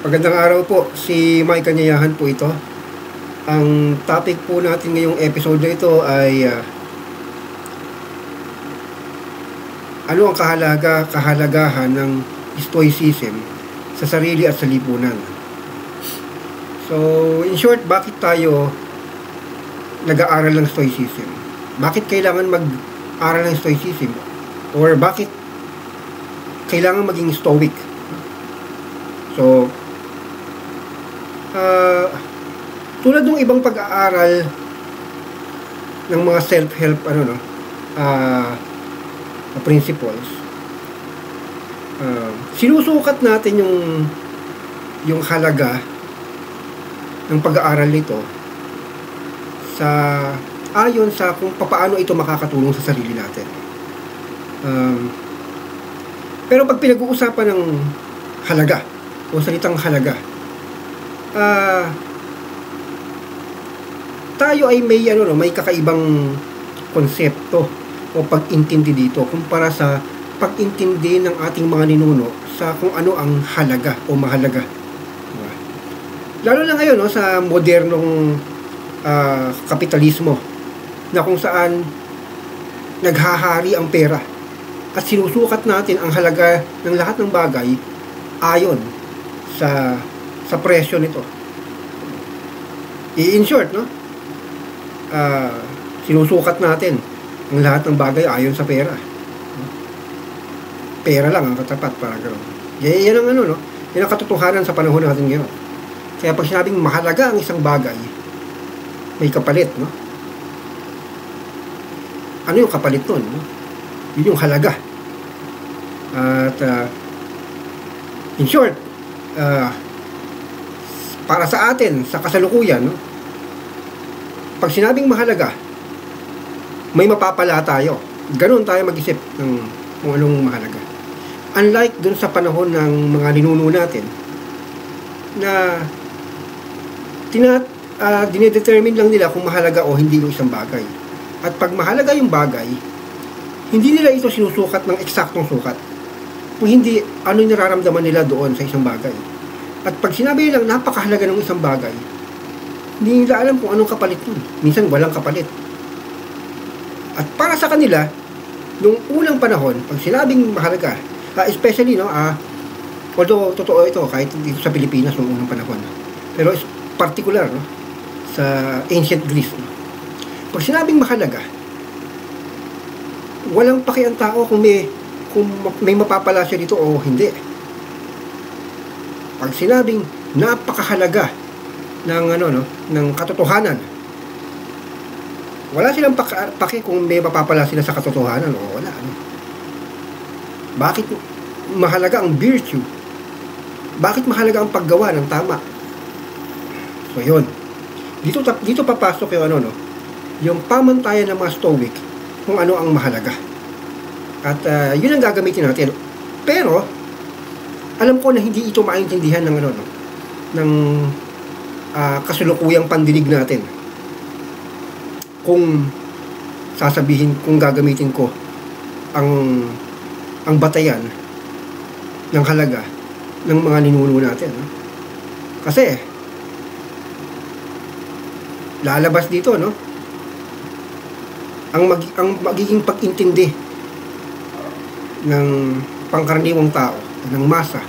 Magandang araw po, si Mike Kanyayahan po ito. Ang topic po natin ngayong episode na ito ay ano ang kahalagahan ng stoicism sa sarili at sa lipunan. So, in short, bakit tayo nag-aaral ng stoicism? Bakit kailangan mag-aaral ng stoicism? Or bakit kailangan maging stoic? So, tulad ng ibang pag-aaral ng mga self-help principles, sinusukat natin yung halaga ng pag-aaral nito ayon sa kung paano ito makakatulong sa sarili natin. Pero pag pinag-uusapan ng halaga o salitang halaga, tayo ay may kakaibang konsepto o pag-intindi dito kumpara sa pag-intindi ng ating mga ninuno sa kung ano ang halaga o mahalaga. Diba? Lalo na ngayon sa modernong kapitalismo na kung saan naghahari ang pera at sinusukat natin ang halaga ng lahat ng bagay ayon sa presyo nito. In short, sinusukat natin ang lahat ng bagay ayon sa pera. Pera lang ang katapat para gano'n. Yan ang yan ang katotohanan sa panahon natin ngayon. Kaya pag sinabing mahalaga ang isang bagay, may kapalit, Ano yung kapalit nun, Yun yung halaga. At in short, para sa atin, sa kasalukuyan, pag sinabing mahalaga, may mapapala tayo. Ganun tayo mag-isip ng kung anong mahalaga. Unlike dun sa panahon ng mga ninuno natin, na dinedetermine lang nila kung mahalaga o hindi yung isang bagay. At pag mahalaga yung bagay, hindi nila ito sinusukat ng eksaktong sukat. Kung hindi, ano yung nararamdaman nila doon sa isang bagay. At pag sinabi nilang napakahalaga ng isang bagay, hindi nila alam kung anong kapalit yun. Minsan walang kapalit. At para sa kanila, nung unang panahon, pag sinabing mahalaga, especially, although totoo ito, kahit dito sa Pilipinas nung unang panahon, pero particular, sa ancient Greece, pag sinabing mahalaga, walang paki ang tao kung may mapapala siya dito o hindi. Pag sinabing napakahalaga ng katotohanan, wala silang paki kung may mapapala sila sa katotohanan o wala. Bakit mahalaga ang virtue? Bakit mahalaga ang paggawa ng tama? So yun. Dito papasok yung pamantayan ng mga Stoic kung ano ang mahalaga. At yun ang gagamitin natin. Pero alam ko na hindi ito maintindihan ng kasulukuyang pandinig natin. Kung gagamitin ko ang batayan ng halaga ng mga ninuno natin. Kasi lalabas dito ang magiging pag-intindi ng pangkaraniwang tao, ng masa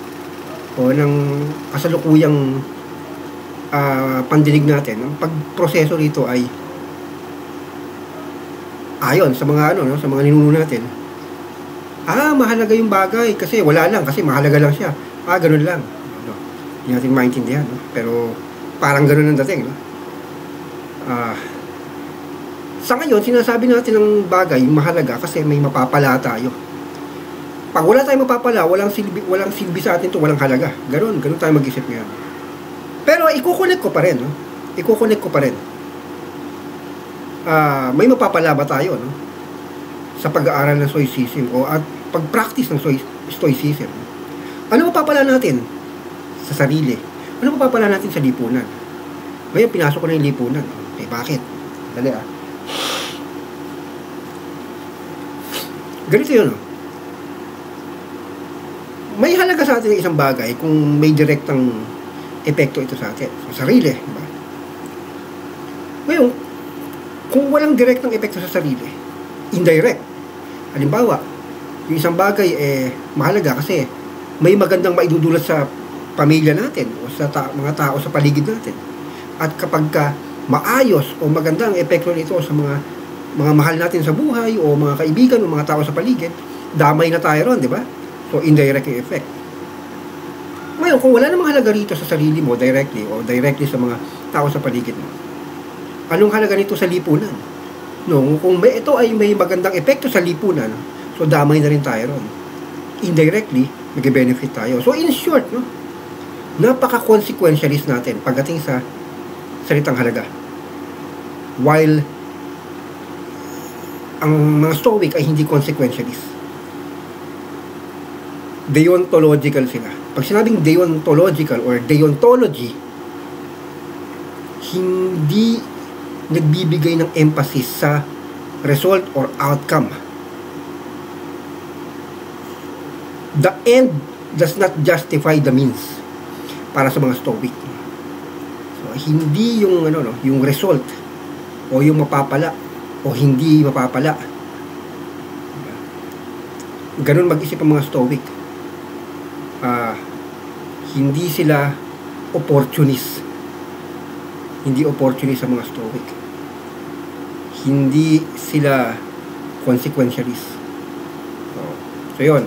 o ng kasalukuyang pandinig natin. Ang pagproseso rito ay ayon sa mga sa mga ninuno natin. Mahalaga yung bagay kasi wala lang, kasi mahalaga lang siya. Ganun lang. Hindi natin maintindihan, pero parang ganun ang dating, sa ngayon, sinasabi natin ng bagay mahalaga kasi may mapapala tayo. Pag wala tayong mapapala, walang silbi sa atin to, walang halaga. Ganun tayo mag-isip ngayon. Pero ikukunik ko pa rin, may mapapala ba tayo, sa pag-aaral ng stoicism o at pag-practice ng stoicism? Ano mapapala natin sa sarili? Ano mapapala natin sa lipunan? Ngayon, pinasok ko na yung lipunan. Bakit? Dali Ganito yun. May halaga sa atin ng isang bagay kung may direktang epekto ito sa atin. So, sarili, diba? Ngayon, kung walang direktang epekto sa sarili, indirect. Halimbawa, yung isang bagay mahalaga kasi may magandang maidudulot sa pamilya natin o sa mga tao sa paligid natin. At kapag maayos o maganda ang epekto nito sa mga mahal natin sa buhay o mga kaibigan o mga tao sa paligid, damay na tayo ron, di ba? So, indirect yung effect. Ngayon, kung wala namang halaga rito sa sarili mo directly o directly sa mga tao sa paligid mo, anong halaga nito sa lipunan? No, kung ito ay may magandang epekto sa lipunan, so damay na rin tayo ron. Indirectly, mag-benefit tayo. So, in short, no, napaka-consequentialist natin pagdating sa salitang halaga. While ang mga Stoic ay hindi consequentialist. Deontological sila. Pag sinabing deontological or deontology, hindi nagbibigay ng emphasis sa result or outcome. The end does not justify the means para sa mga Stoic. So, hindi yung yung result o yung mapapala o hindi mapapala. Ganun mag-isip ang mga Stoic. Hindi sila opportunist. Hindi opportunist ang mga Stoic. Hindi sila consequentialist. So yun.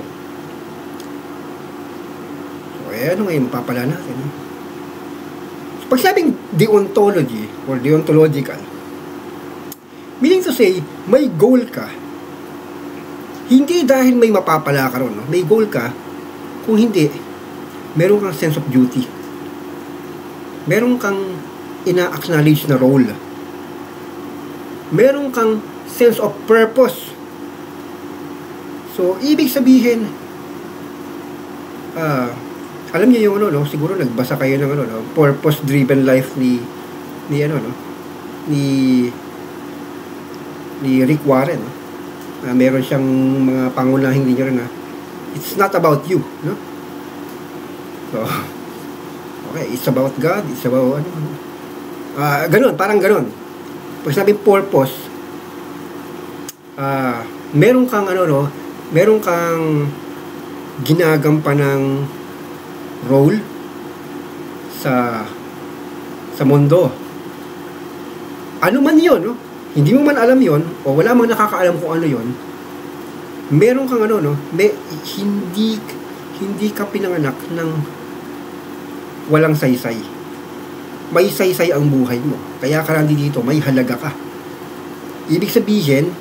So, ano ngayon mapapala natin? So, pag sabing deontology or deontological, meaning to say, may goal ka. Hindi dahil may mapapala ka ron. No? May goal ka. Kung hindi, meron kang sense of duty. Meron kang ina-acknowledge na role. Meron kang sense of purpose. So, ibig sabihin, alam niyo yung siguro nagbasa kayo ng purpose-driven life ni Rick Warren. Meron siyang mga pangunahing linya rin na it's not about you, no? So, okay, it's about God, it's about ganun, parang ganun. Pag sabing purpose, meron kang meron kang ginagampanang role sa mundo. Ano man 'yon, no? Hindi mo man alam 'yon o wala mang nakakaalam kung ano 'yon. Meron kang hindi ka pinanganak ng walang saysay. May saysay ang buhay mo. Kaya ka nandito, may halaga ka. Ibig sabihin,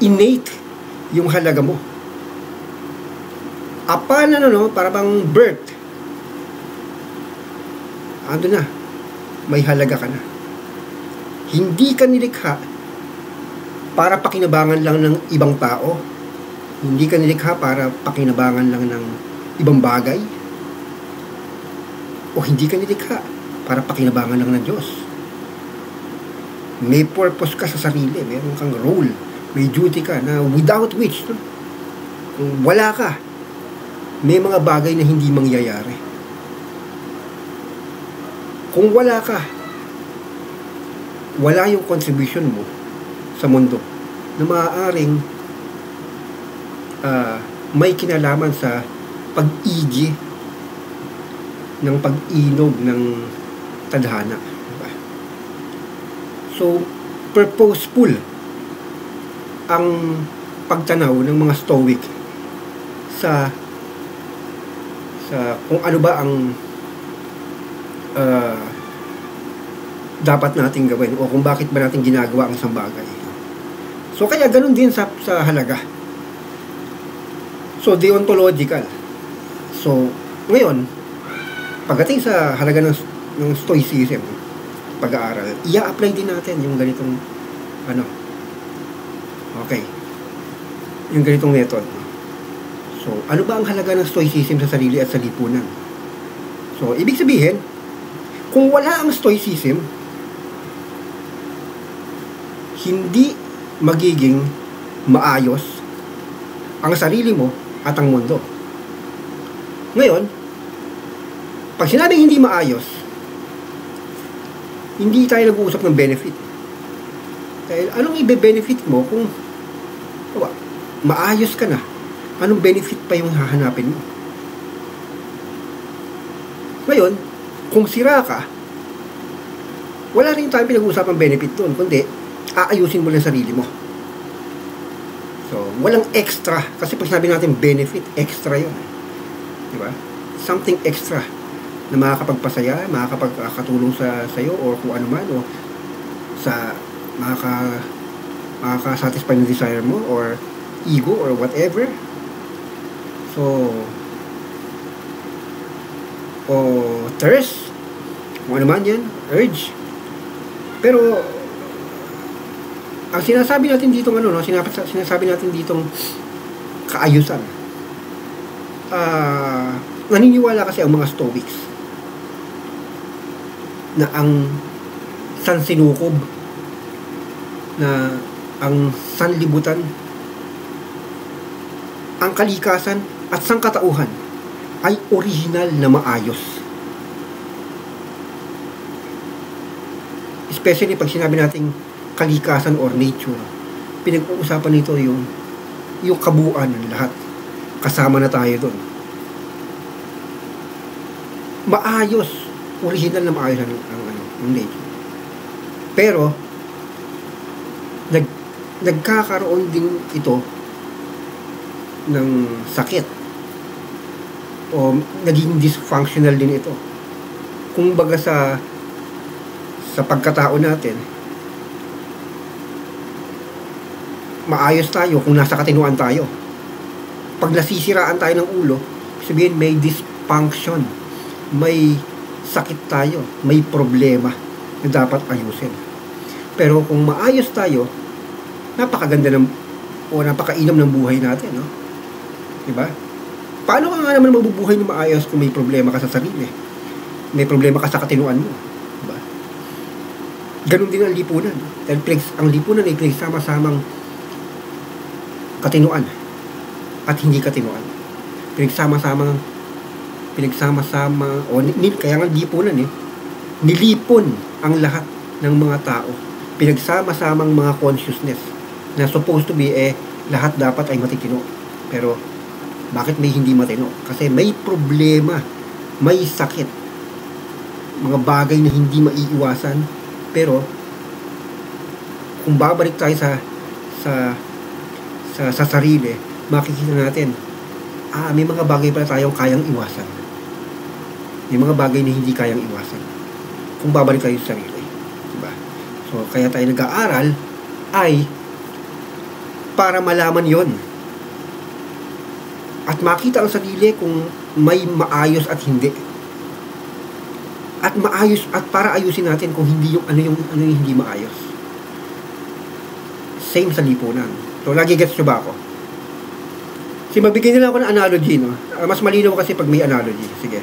innate yung halaga mo. Apa na para bang birth. Ando na, may halaga ka na. Hindi ka nilikha para pakinabangan lang ng ibang tao. Hindi ka nilikha para pakinabangan lang ng ibang bagay. O hindi ka nilikha para pakinabangan lang ng Diyos. May purpose ka sa sarili. Meron kang role. May duty ka na without which, no? Kung wala ka, may mga bagay na hindi mangyayari. Kung wala ka, wala yung contribution mo sa mundo na maaaring may kinalaman sa pag-igi ng pag-inog ng tadhana. Diba? So, purposeful ang pagtanaw ng mga Stoic sa kung ano ba ang dapat nating gawin o kung bakit ba natin ginagawa ang isang bagay. So, kaya ganun din sa halaga. So, deontological. So, ngayon, pagdating sa halaga ng Stoicism, pag-aaral, i-apply din natin yung ganitong okay, yung ganitong method. So, ano ba ang halaga ng Stoicism sa sarili at sa lipunan? So, ibig sabihin, kung wala ang Stoicism, hindi magiging maayos ang sarili mo at ang mundo. Ngayon, Pag sinabing hindi maayos, hindi tayo nag-uusap ng benefit. Dahil anong ibe-benefit mo kung maayos ka na? Anong benefit pa yung hahanapin mo? Ngayon, kung sira ka, wala rin tayong pinag-uusapang benefit doon, kundi aayusin mo lang sarili mo. So, walang extra. Kasi pag sinabi natin benefit, extra yun. Diba? Something extra na makakapagpasaya, makakapagkatulong sa'yo or kung ano man, o sa makakasatisfy ng desire mo or ego or whatever. So, o thirst, kung ano man yan, urge. Pero, ang sinasabi natin ditong sinasabi natin ditong kaayusan. Naniniwala kasi ang mga Stoics na ang sansinukob, na ang sanlibutan, ang kalikasan at sangkatauhan ay original na maayos. Especially pag sinabi nating kalikasan or nature, pinag-uusapan nito yung kabuuan ng lahat. Kasama na tayo doon. Maayos, original na maayos ang nature. Pero nagkakaroon din ito ng sakit o naging dysfunctional din ito. Kung baga sa pagkatao natin, maayos tayo kung nasa katinuan tayo. Pag nasisiraan tayo ng ulo, sabihin may dysfunction, may sakit tayo, may problema na dapat ayusin. Pero kung maayos tayo, napakaganda o napakainam ng buhay natin, no? Diba? Paano ka nga naman mabubuhay ng maayos kung may problema ka sa sarili? May problema ka sa katinuan mo. Diba? Ganun din ang lipunan. Dahil ang lipunan ay pinagsama-samang katinuan at hindi katinuan. Pinagsama-sama kaya nga lipunan nilipon ang lahat ng mga tao. Pinagsama-samang mga consciousness na supposed to be lahat dapat ay matitino. Pero bakit may hindi matino? Kasi may problema, may sakit, mga bagay na hindi maiiwasan. Pero kung babalik tayo sa sarili, makikita natin, may mga bagay pala tayong kayang iwasan. May mga bagay na hindi kayang iwasan. Kung babalik tayo sa sarili. Diba? So, kaya tayo nag-aaral ay para malaman yon at makita ang sarili kung may maayos at hindi. At maayos, at para ayusin natin kung hindi yung hindi maayos. Same sa lipunan. So, lagi gets nyo ba ako? Mabigyan nila ako ng analogy, no? Mas malinaw kasi pag may analogy. Sige.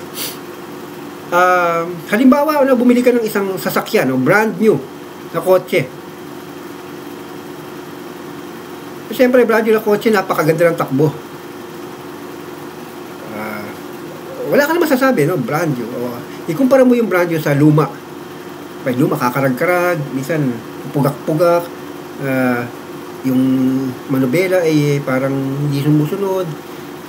Halimbawa, bumili ka ng isang sasakyan, no? Brand new na kotse. Siyempre, brand new na kotse, napakaganda ng takbo. Wala ka naman masasabi, no? Brand new. Ikumpara mo yung brand new sa luma. May luma, kakarag-karag, minsan pugak-pugak, yung manubela ay parang hindi sumusunod,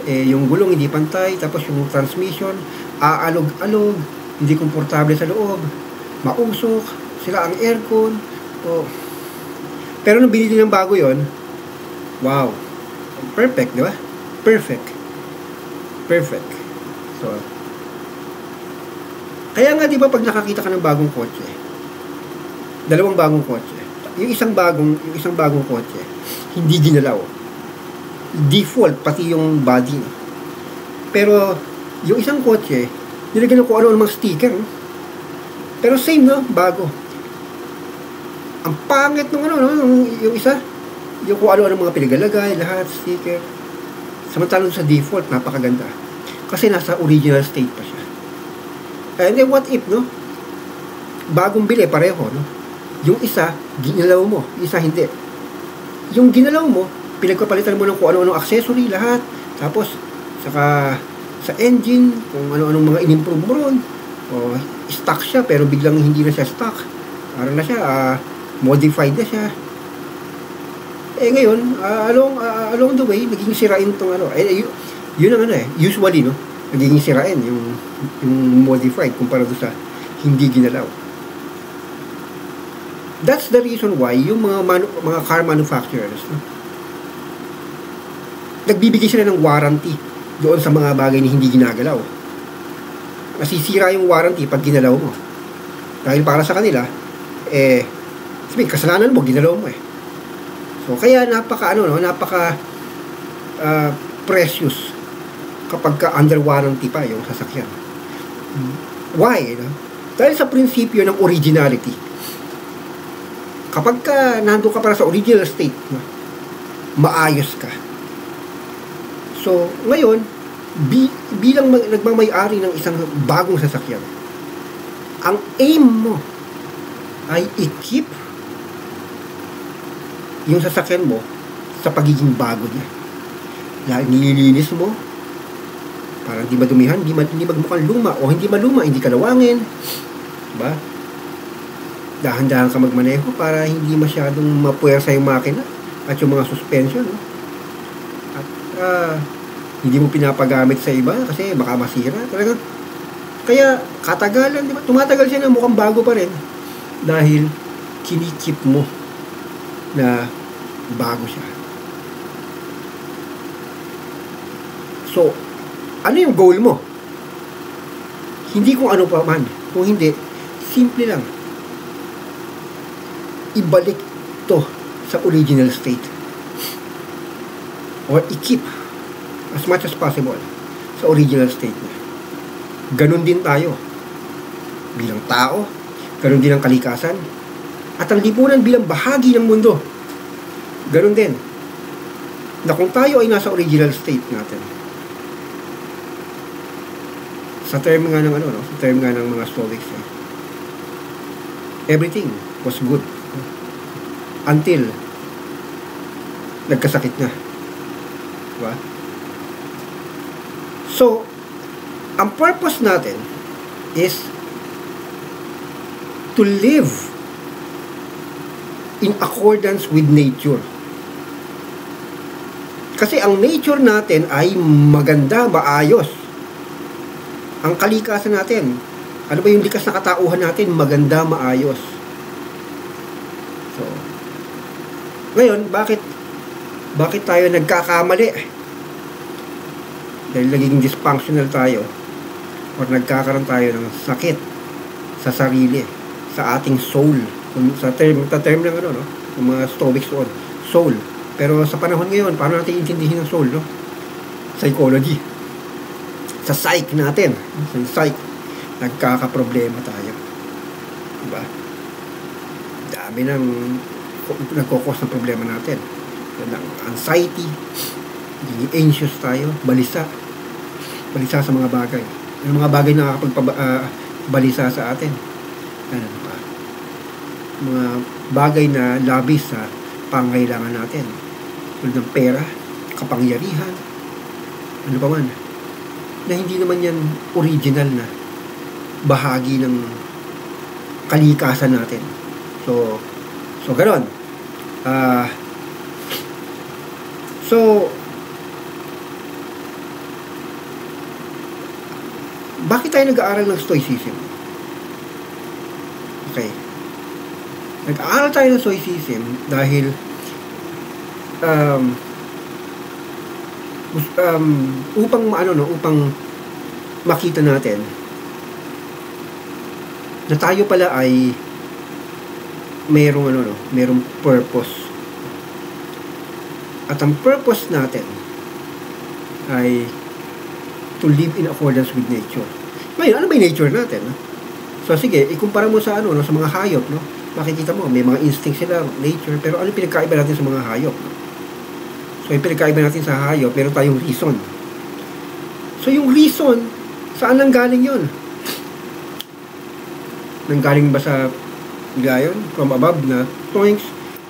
yung gulong hindi pantay, tapos yung transmission aalog-alog, hindi komportable sa loob, mausok, sila ang aircon. Pero nung binili ng bago yon, wow, perfect, di ba? Perfect. So, kaya nga di ba pag nakakita ka ng bagong kotse, dalawang bagong kotse, yung isang bagong kotse, hindi ginalaw. Default, pati yung body. Pero, yung isang kotse, nilagyan ko ano-ano mga sticker. No? Pero same, no? Bago. Ang pangit nung yung isa, yung kung ano-ano mga pinagalagay, lahat, sticker. Samantalang sa default, napakaganda. Kasi nasa original state pa siya. And then, what if, no? Bagong bili, pareho, no? Yung isa, ginalaw mo. Yung isa, hindi. Yung ginalaw mo, pinagpapalitan mo ng kung ano-ano accessory, lahat. Tapos, sa engine, kung ano-anong mga in-improve mo ron, o stock siya pero biglang hindi na siya stock, parang na siya, modified na siya. Ngayon, along the way, naging sirain tong yun ang usually, no, naging sirain yung modified kumpara doon sa hindi ginalaw. That's the reason why yung mga car manufacturers, no, nagbibigay sila ng warranty doon sa mga bagay na hindi ginagalaw. Nasisira yung warranty pag ginalaw mo. Dahil para sa kanila, sabihin, kasalanan mo, ginalaw mo So, kaya napaka precious kapag ka under warranty pa yung sasakyan. Why? No? Dahil sa prinsipyo ng originality. Kapag ka nandun ka para sa original state, no, maayos ka. So, ngayon, bilang nagmamay-ari ng isang bagong sasakyan, ang aim mo ay i-keep yung sasakyan mo sa pagiging bago niya. Dahil nililinis mo para hindi madumihan, hindi magmukhang luma, o hindi maluma, hindi kalawangin, diba? Dahan-dahan ka magmaneho para hindi masyadong mapuwersa yung makina at yung mga suspension, no? At hindi mo pinapagamit sa iba kasi baka masira talaga. Kaya katagalan, diba? Tumatagal siya na mukhang bago pa rin dahil kinikip mo na bago siya. So, ano yung goal mo? Hindi kung ano pa man. Kung hindi, simple lang. Ibalik to sa original state. Or i-keep as much as possible sa original state niya. Ganon din tayo. Bilang tao, ganon din ang kalikasan. At ang lipunan bilang bahagi ng mundo. Ganon din. Na kung tayo ay nasa original state natin, sa term nga ng sa term nga ng mga Stoics, everything was good until nagkasakit na. Diba? So, ang purpose natin is to live in accordance with nature. Kasi ang nature natin ay maganda, maayos. Ang kalikasan natin, ano ba yung likas na katauhan natin, maganda, maayos. So, ngayon, bakit tayo nagkakamali? Dahil naging dysfunctional tayo or nagkakaroon tayo ng sakit sa sarili, sa ating soul. Sa term ng ng mga Stoics doon, soul. Pero sa panahon ngayon, paano natin intindihin ang soul, no? Psychology. Sa psyche natin, sa psyche, nagkakaproblema tayo. Diba? Dami ng nagkukos ng problema natin. Ng anxiety, naging anxious tayo, balisa sa mga bagay. Yung mga bagay na nakakapagbalisa sa atin. Ano pa? Mga bagay na labis sa pangailangan natin. Tulad ng pera, kapangyarihan, ano pa man. Na hindi naman yan original na bahagi ng kalikasan natin. So gano'n. Bakit tayo nag-aaral ng Stoicism? Okay. Nag-aaral tayo ng Stoicism dahil upang makita natin na tayo pala ay merong purpose. At ang purpose natin ay to live in accordance with nature. Ngayon, ano ba yung nature natin? No? So sige, ikumpara mo sa sa mga hayop, no? Makikita mo, may mga instinct sila, nature, pero ano pinagkaiba natin sa mga hayop? No? So, yung pinagkaiba natin sa hayop, meron tayong reason. So, yung reason, saan nang galing yun? Nanggaling ba sa gayon? From above na, toinks,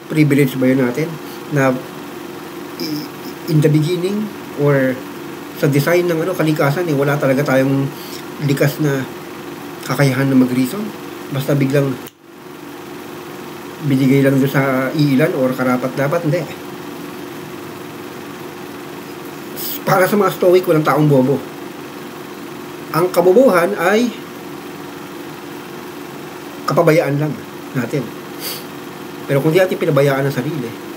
privilege ba yun natin? Na, in the beginning, or sa design ng kalikasan, wala talaga tayong likas na kakayahan na mag-reason. Basta biglang binigay lang doon sa iilan or karapat-dapat, hindi. Para sa mga stoic, walang taong bobo. Ang kabobohan ay kapabayaan lang natin. Pero kung di natin pinabayaan ang sarili,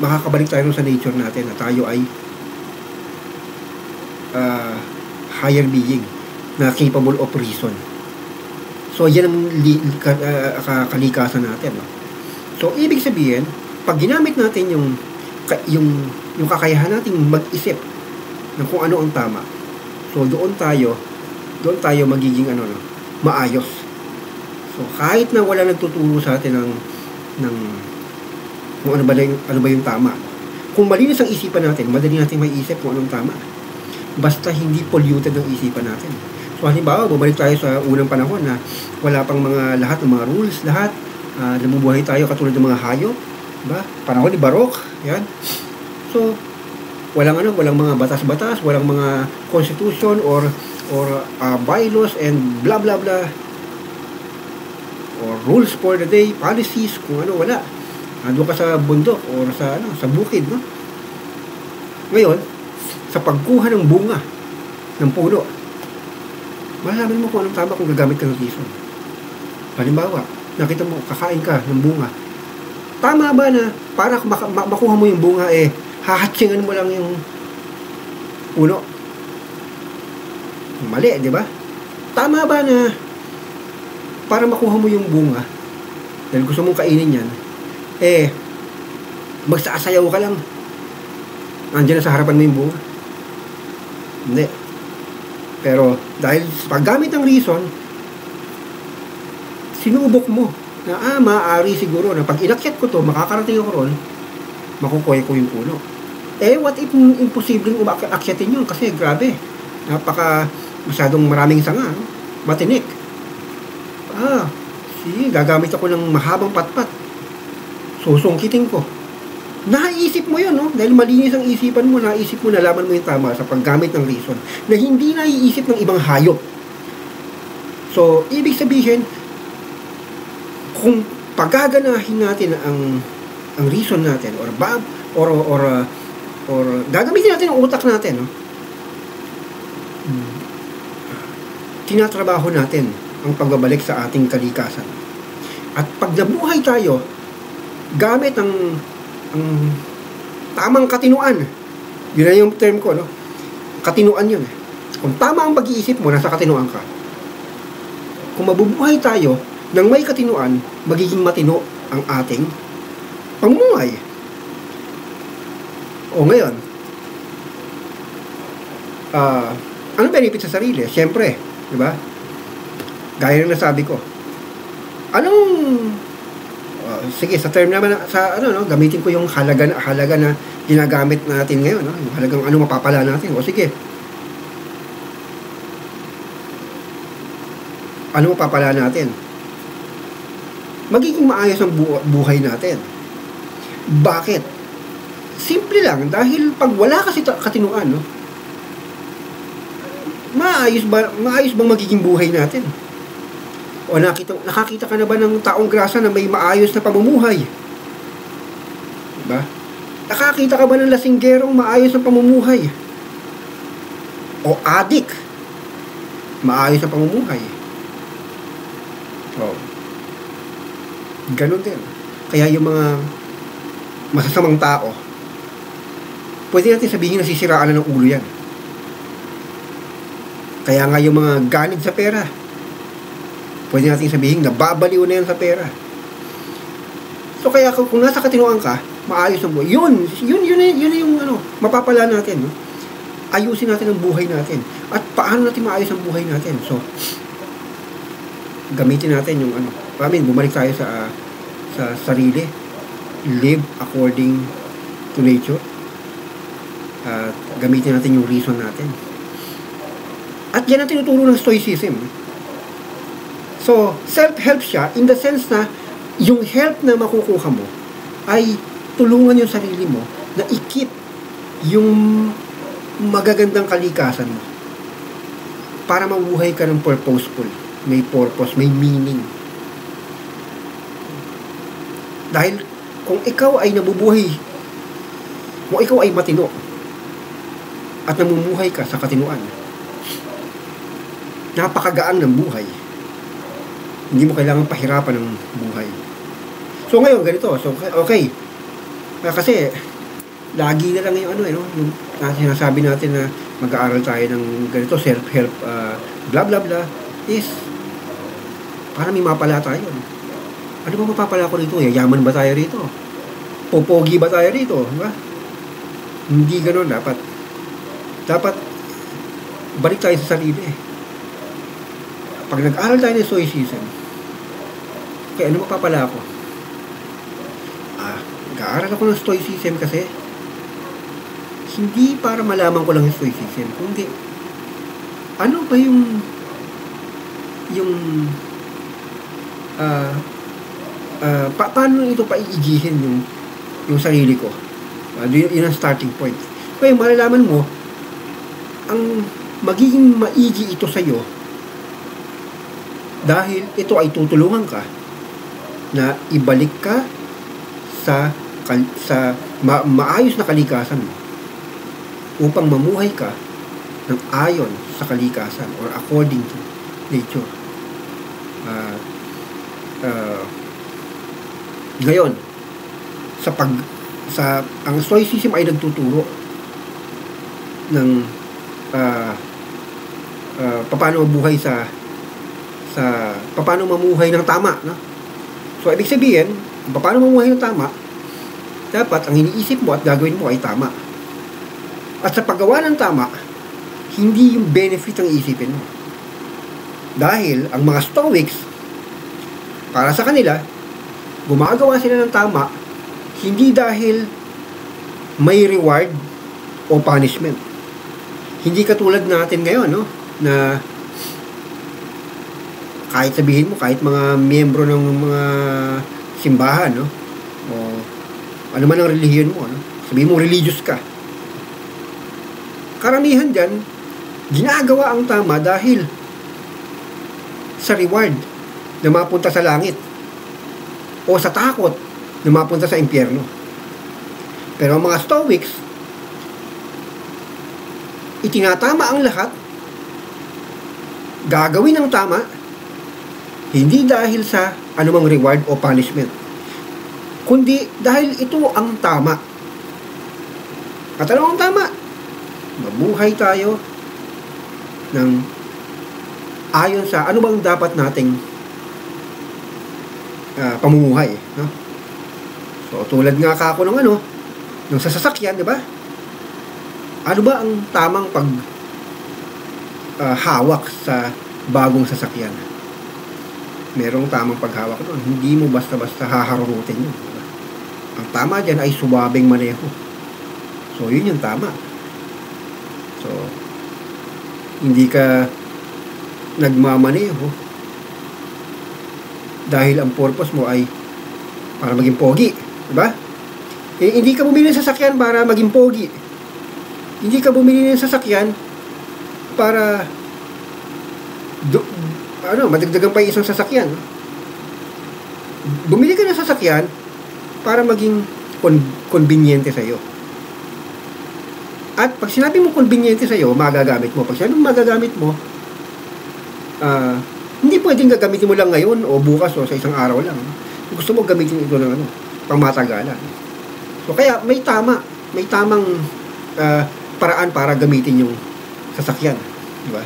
makakabalik tayo sa nature natin na tayo ay higher being na capable of reason. So, yan ang kalikasan natin. No? So, ibig sabihin, pag ginamit natin yung kakayahan nating mag-isip ng kung ano ang tama, so doon tayo magiging maayos. So, kahit na wala nagtuturo sa atin ng kung ano ba yung tama. Kung malinis ang isipan natin, madali natin maiisip kung anong tama. Basta hindi polluted ang isipan natin. So, halimbawa, bumalik tayo sa unang panahon na wala pang lahat ng mga rules, lahat. Namubuhay tayo katulad ng mga hayop. Diba? Panahon ni Baroque. Yan. So, walang mga batas-batas, walang mga constitution or bylaws and blah blah blah. Or rules for the day, policies, kung wala. Ando ka sa bundok or sa bukid, no? Ngayon, sa pagkuha ng bunga ng puno, malalaman mo kung anong tama kung gagamit ka ng reason. Halimbawa, nakita mo, kakain ka ng bunga. Tama ba na para makuha mo yung bunga, hahatsingan mo lang yung puno? Mali, di ba? Tama ba na para makuha mo yung bunga, dahil gusto mong kainin yan, magsasayaw ka lang, andyan na sa harapan mo yung bunga? Hindi. Pero dahil paggamit ng reason, sinubok mo na maaari siguro na pag inakyat ko to, makakarating ako ron, makukuha ko yung puno. What if imposibleng akyatin yun? Kasi grabe, masyadong maraming sanga, matinik. Sige, gagamit ako ng mahabang patpat, susungkitin ko. Naisip mo yun, no? Dahil malinis ang isipan mo, naisip mo, nalaman mo yung tama sa paggamit ng reason na hindi naiisip ng ibang hayop. So, ibig sabihin, kung pagaganahin natin ang reason natin or gagamitin natin ang utak natin, no? Tinatrabaho natin ang pagbabalik sa ating kalikasan. At pag nabuhay tayo gamit ang tamang katinuan, yun na yung term ko, no? Katinuan yun. Kung tama ang pag-iisip mo, nasa katinuan ka. Kung mabubuhay tayo nang may katinuan, magiging matino ang ating pamumuhay. O ngayon, anong benefit sa sarili? Siyempre, di ba? Gaya ng nasabi ko. Sige, sa term naman, gamitin ko yung halaga na ginagamit natin ngayon, no? Yung halagang mapapala natin. O sige, ano mapapala natin? Magiging maayos ang buhay natin. Bakit? Simple lang, dahil pag wala kasi katinuan, no? Maayos bang magiging buhay natin? O nakakita ka na ba ng taong grasa na may maayos na pamumuhay? Diba? Nakakita ka ba ng lasinggerong maayos na pamumuhay? O adik, maayos na pamumuhay? O, ganun din. Kaya yung mga masasamang tao, pwede natin sabihin na sisiraan na ng ulo yan. Kaya nga yung mga ganid sa pera, pwede natin sabihin na babaliw na yan sa pera. So kaya kung nasa katinuan ka, maayos ang buhay. Yun yung mapapala natin. No? Ayusin natin ang buhay natin. At paano natin maayos ang buhay natin? So, gamitin natin yung bumalik tayo sa sarili. Live according to nature. At gamitin natin yung reason natin. At yan ang tinuturo ng Stoicism. So, self-help siya in the sense na yung help na makukuha mo ay tulungan yung sarili mo na i-keep yung magagandang kalikasan mo para mabuhay ka ng purposeful. May purpose, may meaning. Dahil kung ikaw ay nabubuhay, kung ikaw ay matino at namumuhay ka sa katinuan, napakagaan ng buhay. Hindi mo kailangang pahirapan ng buhay. So ngayon, ganito. So, okay. Kasi, lagi na lang yung yung sinasabi natin na mag-aaral tayo ng ganito, self-help, blah, blah, blah, is, para may mapala tayo. Ano ba mapapala ko rito? Yayaman ba tayo rito? Popogi ba tayo rito? Diba? Hindi ganoon dapat. Dapat, balik tayo sa sarili. Pag nag-aaral tayo ng stoicism, kaya ano mapapala ako? Nag-aaral ako ng stoicism kasi hindi para malaman ko lang yung stoicism, kundi ano ba yung paano ito paiigihin yung sarili ko. Yun ang starting point. Kaya malalaman mo ang magiging maigi ito sa'yo dahil ito ay tutulungan ka na ibalik ka sa maayos na kalikasan mo upang mamuhay ka ng ayon sa kalikasan or according to nature. Ngayon, ang stoicism ay nagtuturo ng paano mabuhay paano mamuhay ng tama, no? So, ibig sabihin, paano mamuhay ng tama, dapat ang iniisip mo at gagawin mo ay tama. At sa paggawa ng tama, hindi yung benefit ang isipin mo. Dahil ang mga Stoics, para sa kanila, gumagawa sila ng tama, hindi dahil may reward o punishment. Hindi katulad natin ngayon, no? Na kahit sabihin mo, kahit mga miyembro ng mga simbahan, no? O ano man ang relihiyon mo, no? Sabihin mo, religious ka. Karamihan dyan, ginagawa ang tama dahil sa reward na mapunta sa langit o sa takot na mapunta sa impyerno. Pero ang mga Stoics, itinatama ang lahat, gagawin ang tama, hindi dahil sa anumang reward o punishment, kundi dahil ito ang tama. At ano ang tama? Mabuhay tayo ng ayon sa ano bang dapat nating pamumuhay, no? So, tulad nga ako ng sasakyan, di ba? Ano ba ang tamang hawak sa bagong sasakyan? Merong tamang paghawak doon. Hindi mo basta-basta haharurutin yun. Diba? Ang tama dyan ay suwabing maneho. So, yun yung tama. So, hindi ka nagmamaneho dahil ang purpose mo ay para maging pogi. Diba? Hindi ka bumili ng sasakyan para maging pogi. Hindi ka bumili ng sasakyan para madagdagan pa isang sasakyan. Bumili ka ng sasakyan para maging conveniente sa'yo. At pag sinabi mo conveniente sa'yo, magagamit mo. Pag sinabi mo magagamit mo, hindi pwedeng gagamitin mo lang ngayon o bukas o sa isang araw lang. Gusto mo gamitin ito ng pangmatagalan. So kaya may tamang paraan para gamitin yung sasakyan, di ba?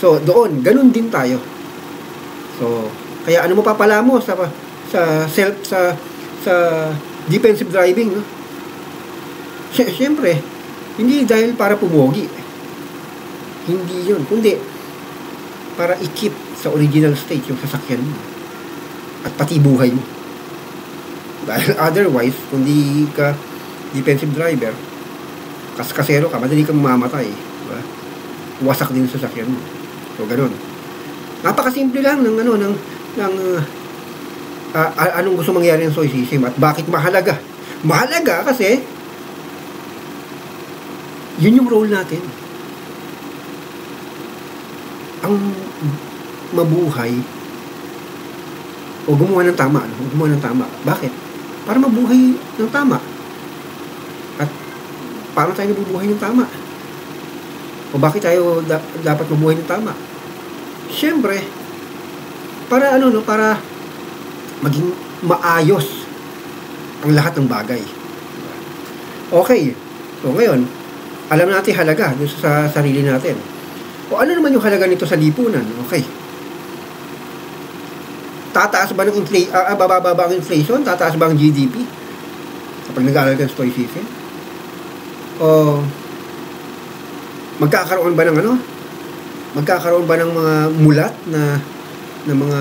So doon, ganun din tayo. So kaya ano mo papala mo sa defensive driving, no? Siyempre, hindi dahil para pumogi. Hindi yun, kundi para i-keep sa original state yung sasakyan mo at pati buhay mo. Dahil otherwise, kung di ka defensive driver, kasero ka, madali kang mamamatay, diba? Wasak din sa sasakyan mo. So ganun. Napakasimple lang ng anong gusto mangyari ng stoicism at bakit mahalaga. Mahalaga kasi Yun yung role natin. Ang mabuhay o gumawa ng tama. Gumawa ng tama. Bakit? Para mabuhay ng tama. At paano tayo nabubuhay ng tama? O bakit tayo dapat mabuhay ng tama? Siyempre, para para maging maayos ang lahat ng bagay. Okay. So ngayon, alam natin halaga doon sa sarili natin. O ano naman yung halaga nito sa lipunan? Okay. Tataas ba ng bababa ba ang inflation? Tataas ba ang GDP? Kapag nag-aaral ka ng stoicism? O magkakaroon ba ng magkakaroon ba ng mga mulat na mga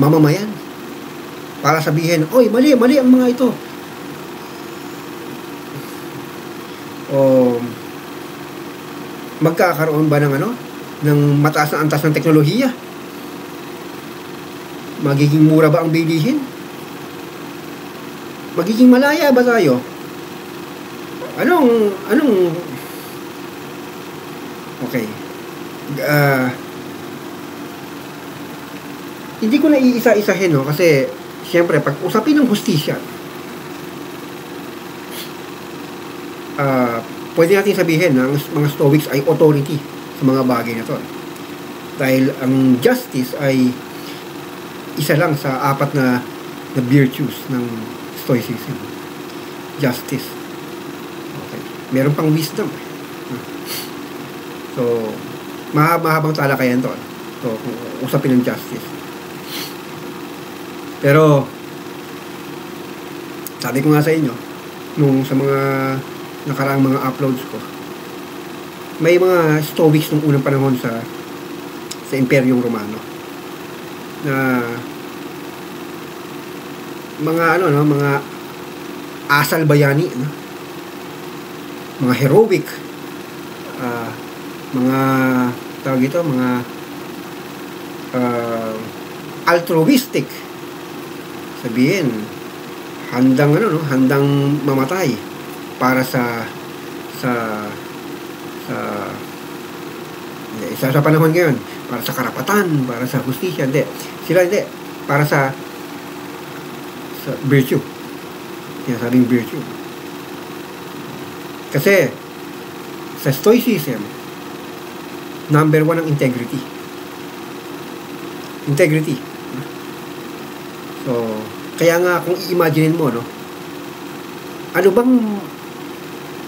mamamayan para sabihin, oy, mali ang mga ito. O magkakaroon ba ng ng mataas na antas ng teknolohiya? Magiging mura ba ang bilihin? Magiging malaya ba tayo? Anong okay. Hindi ko na iisa-isahin, kasi siyempre pag usapin ng hustisya, pwede natin sabihin na ang mga Stoics ay authority sa mga bagay na to. Dahil ang justice ay isa lang sa apat na virtues ng Stoicism. Justice. Okay. Meron pang wisdom. So, mahabang talakayan to. So, kung usapin ng justice. Pero, sabi ko nga sa inyo, nung sa mga nakaraang mga uploads ko, may mga Stoics nung unang panahon sa Imperyong Romano na mga mga asal bayani, mga heroic, mga tawag ito, mga altruistic, sabihin handang mamatay para sa panahon ngayon, para sa karapatan, para sa hustisya. Sila para sa virtue. Sinasabing virtue. Kasi sa Stoicism, number 1 ang integrity. So, kaya nga kung i-imagine mo, ano bang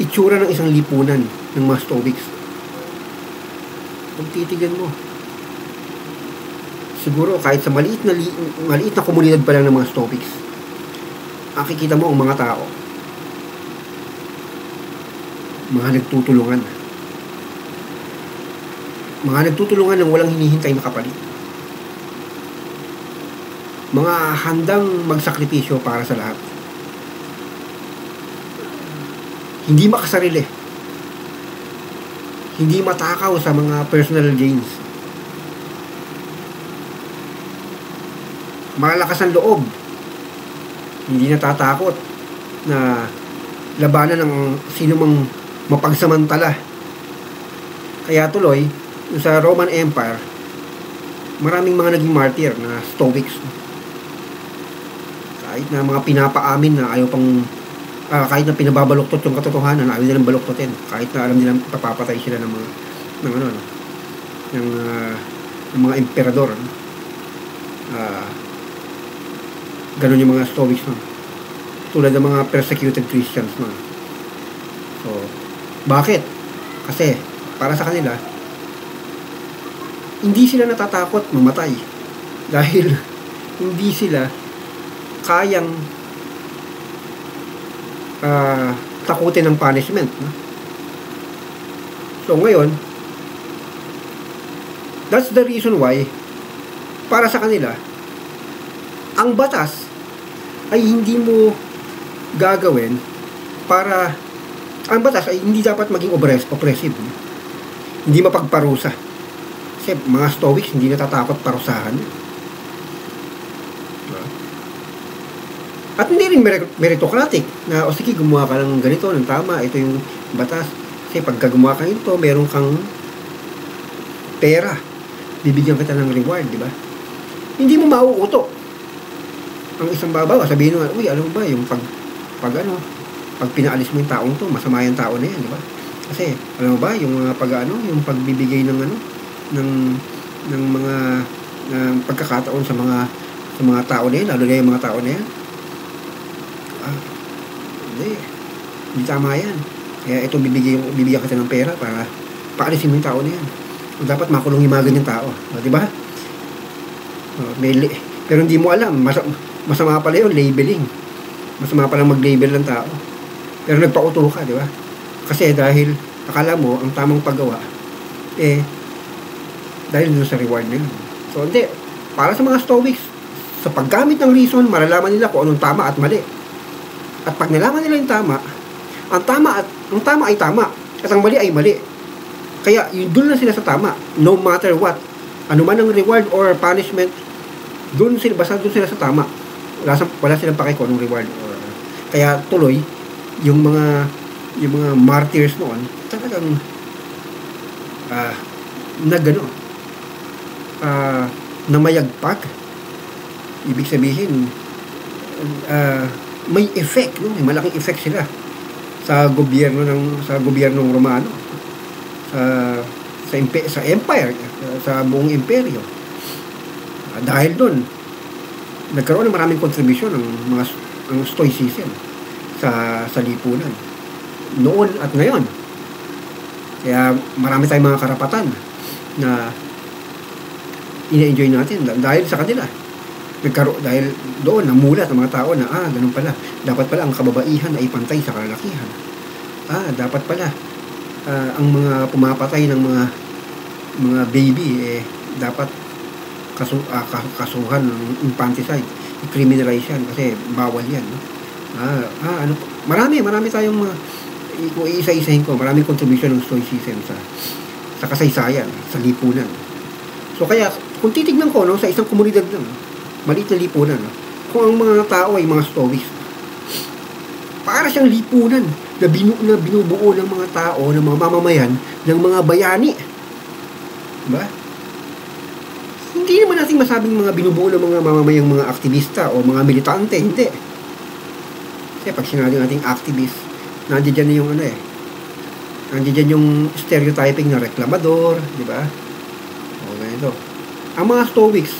itsura ng isang lipunan ng mga Stoics? Kung titigan mo, siguro kahit sa maliit na komunidad pa lang ng mga Stoics, makikita mo ang mga tao, mga nagtutulungan ng walang hinihintay na kapalit, mga handang magsakripisyo para sa lahat, hindi makasarili, hindi matakaw sa mga personal gains, malakas ang loob, hindi natatakot na labanan ng sino mang mapagsamantala. Kaya tuloy, sa Roman Empire, maraming mga naging martyr na Stoics. Kahit na mga pinapaamin na ayaw pang kahit na pinababaluktot yung katotohanan, ayaw nilang baluktotin. Kahit na alam nilang papapatay sila ng mga emperador. Ganun yung mga Stoics, tulad ng mga persecuted Christians, So, bakit? Kasi para sa kanila, hindi sila natatakot mamatay dahil hindi sila kayang takutin ng punishment, So ngayon, that's the reason why para sa kanila ang batas ay hindi mo gagawin para ang batas ay hindi dapat maging oppressive. Hindi mapagparusa. Kasi mga Stoics hindi natatakot parusahan. At hindi rin meritocratic na, sige, gumawa ka ng ganito, ng tama, ito yung batas. Kasi Kasi pagka gumawa ka nito, meron kang pera. Bibigyan kita ng reward, di ba? Hindi mo mauuto. Ang isang babaw, sabihin mo, uy, alam mo ba, yung pag pinaalis mo yung taong to, masama yung tao na yan, di ba? Kasi, alam mo ba, yung yung pagbibigay ng mga pagkakataon sa mga tao na yan, lalo na yung mga tao na yan, hindi tama yan. Kaya ito, bibigyan kita ng pera para paalisin mo yung tao na yan. Dapat makulong yung mga ganyang tao, di ba? Pero hindi mo alam, masama pala yung labeling. Masama pala mag-label ng tao. Pero nagpauto ka, di ba? Kasi dahil akala mo ang tamang paggawa, dahil doon sa reward na yun. So, hindi. Para sa mga Stoics, sa paggamit ng reason, malalaman nila kung anong tama at mali. At pag nalaman nila yung tama, ang tama ay tama, at ang mali ay mali. Kaya, doon na sila sa tama, no matter what. Ano man ang reward or punishment, basta doon sila sa tama. Wala silang pake kung anong reward. Kaya tuloy, yung mga martyrs noon, talagang namayagpag. Ibig sabihin, may effect, no? May malaking effect sila sa gobyernong Romano, sa empire, sa buong imperyo. Dahil doon, nagkaroon ng maraming kontribusyon ang Stoicism sa lipunan noon at ngayon. Kaya marami tayong mga karapatan na ina-enjoy natin dahil sa kanila. Dahil doon namulat ang mga tao na ganun pala, dapat pala ang kababaihan ay pantay sa kalalakihan. Dapat pala ang mga pumapatay ng mga baby dapat kasuhan ng infanticide, i-criminalize yan kasi bawal yan, no? Marami tayong kung iisa-isahin ko, maraming contribution ng Stoicism sa kasaysayan, sa lipunan. So kaya kung titignan ko, no, sa isang komunidad lang, maliit na lipunan, no, kung ang mga tao ay mga Stoics, para siyang lipunan na binubuo ng mga tao, ng mga mamamayan, ng mga bayani, diba? Hindi naman natin masabing mga binubuo ng mga mamamayang mga aktivista o mga militante, hindi. Kasi pag sinabi nating activist, nandiyan yung nandiyan yung stereotyping na reklamador, di ba? O ganito. Ang mga Stoics,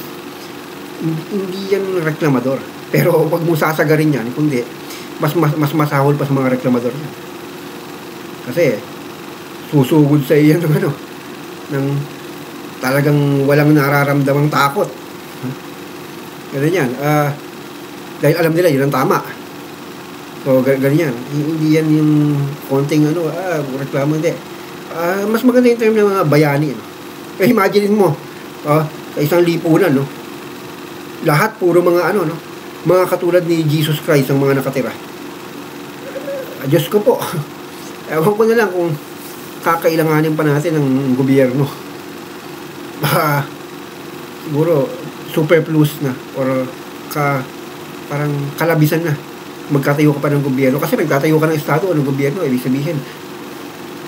hindi yan reklamador. Pero pag mo sasagarin yan, kundi mas masahol pa sa mga reklamador yan. Kasi susugod sa iyan ng talagang walang nararamdamang takot. Ganun yan. Dahil alam nila yun ang tama. So, ganyan. Hindi yan yung konting reklamo, hindi. Mas maganda yung term ng mga bayani. No? Kaya imagine mo, sa isang lipunan, no? Lahat puro mga mga katulad ni Jesus Christ ang mga nakatira. Diyos ko po. Ewan ko na lang kung kakailanganin pa natin ng gobyerno. Siguro superfluous na or parang kalabisan na magkatayo ka pa ng gobyerno kasi nagtatayo ka ng estado o ng gobyerno, ibig sabihin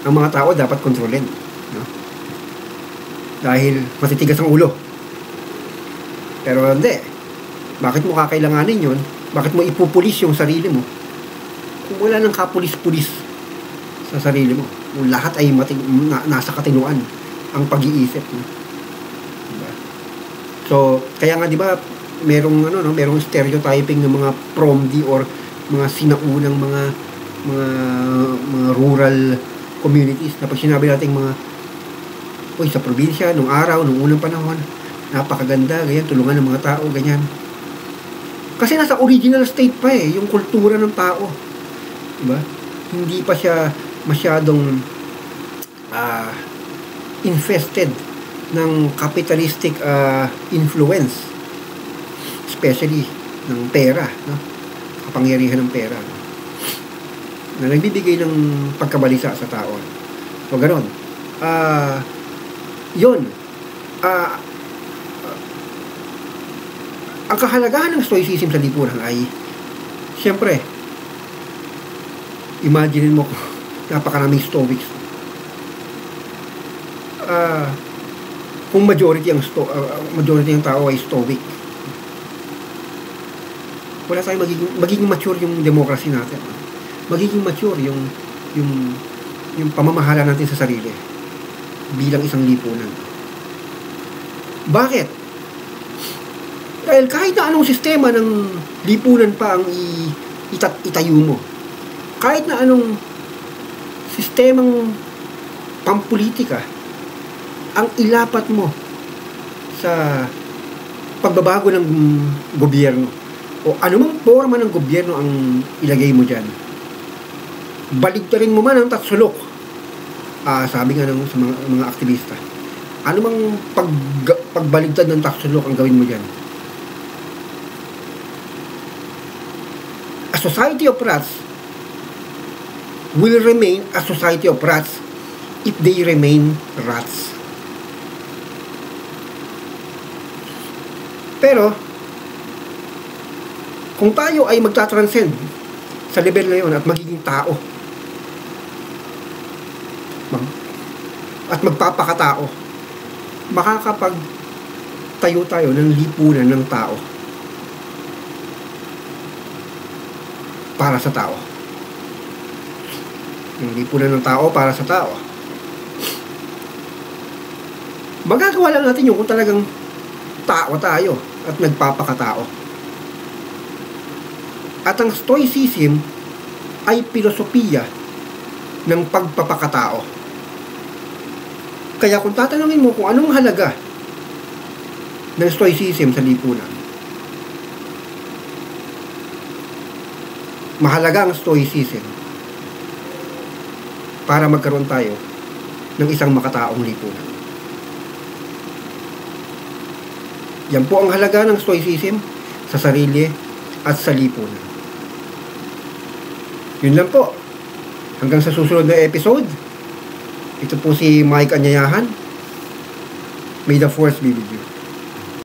ang mga tao dapat kontrolin, no? Dahil matitigas ang ulo. Pero hindi, bakit mo kakailanganin yun? Bakit mo ipupulis yung sarili mo kung wala nang kapulis-pulis sa sarili mo? Kung lahat ay nasa katinuan ang pag-iisip, no? So, kaya nga 'di ba, merong stereotyping ng mga PROMD or mga sinaunang mga rural communities na pag sinabi natin sa probinsya nung unang panahon, napakaganda, ganyan, tulungan ng mga tao, ganyan. Kasi nasa original state pa yung kultura ng tao. 'Di ba? Hindi pa siya masyadong infested ng capitalistic influence, especially ng pera, no? Kapangyarihan ng pera, no? Na nagbibigay ng pagkabalisa sa tao. So, gano'n. Yun. Ang kahalagahan ng Stoicism sa lipunan ay, siyempre, imagine mo, napakaraming Stoics. kung majority ng tao ay stoic. Wala tayong magiging mature yung democracy natin. Magiging mature yung pamamahala natin sa sarili bilang isang lipunan. Bakit? Dahil kahit na anong sistema ng lipunan pa ang itayo mo, kahit na anong sistemang pampolitika ang ilapat mo sa pagbabago ng gobyerno o anumang forma ng gobyerno ang ilagay mo dyan, baligtarin mo man ang tatsulok. Sabi nga sa mga aktivista, anumang pagbaligtad ng tatsulok ang gawin mo dyan. A society of rats will remain a society of rats if they remain rats. Pero kung tayo ay magta-transcend sa level na yun at magiging tao at magpapakatao, makakapagtayo tayo ng lipunan ng tao para sa tao. Yung lipunan ng tao para sa tao. Magagawa lang natin yung kung talagang tao tayo at nagpapakatao. At ang Stoicism ay pilosopiya ng pagpapakatao. Kaya kung tatanungin mo kung anong halaga ng Stoicism sa lipunan, mahalaga ang Stoicism para magkaroon tayo ng isang makataong lipunan. Yan po ang halaga ng Stoicism sa sarili at sa lipunan. Yun lang po. Hanggang sa susunod na episode. Ito po si Mike Anyayahan. May the force be with you.